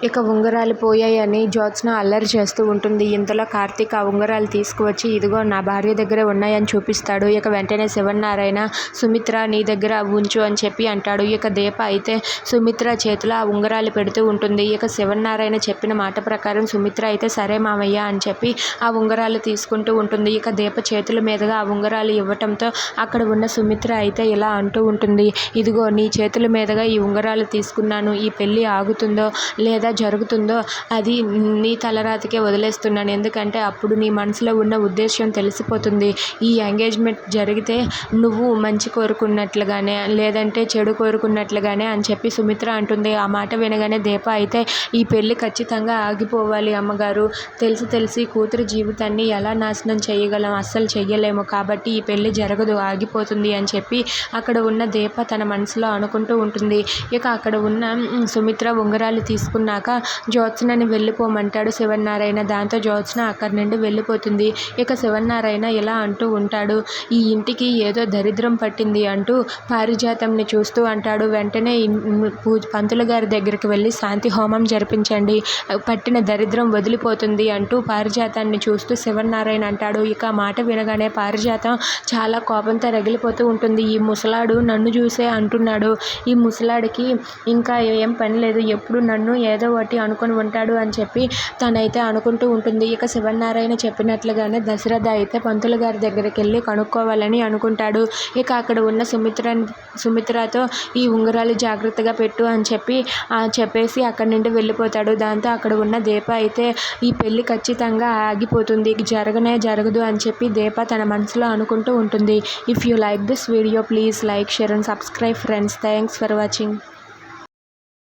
ఇక ఉంగరాలు పోయాయని జ్యోత్స్న అల్లరి చేస్తూ ఉంటుంది. ఇంతలో కార్తీక్ ఆ ఉంగరాలు తీసుకువచ్చి ఇదిగో నా భార్య దగ్గరే ఉన్నాయని చూపిస్తాడు. ఇక వెంటనే శివనారాయణ సుమిత్ర నీ దగ్గర ఉంచు అని చెప్పి అంటాడు. ఇక దీప అయితే సుమిత్ర చేతిలో ఆ ఉంగరాలు పెడుతూ ఉంటుంది. ఇక శివనారాయణ చెప్పిన మాట ప్రకారం సుమిత్ర అయితే సరే మామయ్య అని చెప్పి ఆ ఉంగరాలు తీసుకుంటూ ఉంటుంది. ఇక దీప చేతుల మీదుగా ఆ ఉంగరాలు ఇవ్వటంతో అక్కడ ఉన్న సుమిత్ర అయితే ఇలా అంటూ ఉంటుంది. ఇదిగో నీ చేతుల మీదుగా ఈ ఉంగరాలు తీసుకున్నాను. ఈ పెళ్ళి ఆగుతుందో లేదా జరుగుతుందో అది నీ తలరాతకే వదిలేస్తున్నాను. ఎందుకంటే అప్పుడు నీ మనసులో ఉన్న ఉద్దేశం తెలిసిపోతుంది. ఈ ఎంగేజ్మెంట్ జరిగితే నువ్వు మంచి కోరుకున్నట్లుగానే లేదంటే చెడు కోరుకున్నట్లుగానే అని చెప్పి సుమిత్ర అంటుంది. ఆ మాట వినగానే దీప అయితే ఈ పెళ్ళి ఖచ్చితంగా ఆగిపోవాలి అమ్మగారు. తెలిసి కూతురు జీవితాన్ని ఎలా నాశనం చేయగలం, అస్సలు చెయ్యలేము. కాబట్టి ఈ పెళ్ళి జరగదు, ఆగిపోతుంది అని చెప్పి అక్కడ ఉన్న దీప తన మనసులో అనుకుంటూ ఉంటుంది. ఇక అక్కడ ఉన్న సుమిత్ర ఉంగరాలు తీసుకున్నాక జ్యోత్స్నని వెళ్ళిపోమంటాడు శివనారాయణ. దాంతో జ్యోత్స్న అక్కడి నుండి వెళ్ళిపోతుంది. ఇక శివనారాయణ ఇలా అంటూ ఉంటాడు. ఈ ఇంటికి ఏదో దరిద్రం పట్టింది అంటూ పారిజాతంని చూస్తూ అంటాడు. వెంటనే పంతులు గారి దగ్గరికి వెళ్ళి శాంతి హోమం జరిపించండి, పట్టిన దరిద్రం వదిలిపోతుంది అంటూ పారిజాతాన్ని చూస్తూ శివనారాయణ అంటాడు. ఇక మాట వినగానే పారిజాతం చాలా కోపంతో రగిలిపోతూ ఉంటుంది. ఈ ముసలాడు నన్ను చూసే అంటున్నాడు. ఈ ముసలాడికి ఇంకా ఏం పని లేదు, ఎప్పుడు నన్ను ఏదో ఒకటి అనుకుని ఉంటాడు అని చెప్పి తనైతే అనుకుంటూ ఉంటుంది. ఇక శివనారాయణ చెప్పినట్లుగానే దశరథ అయితే పంతులు గారి దగ్గరికి వెళ్ళి కనుక్కోవాలని అనుకుంటాడు. ఇక అక్కడ ఉన్న సుమిత్రతో ఈ ఉంగరాలు జాగ్రత్తగా పెట్టు అని చెప్పేసి అక్కడి నుండి వెళ్ళిపోతాడు. దాంతో అక్కడ ఉన్న దీప అయితే ఈ పెళ్ళి ఖచ్చితంగా ఆగిపోతుంది, జరగనే జరగదు అని చెప్పి దీప తన మనసులో అనుకుంటూ ఉంటుంది. If you like this video please like, share and subscribe friends. Thanks for watching.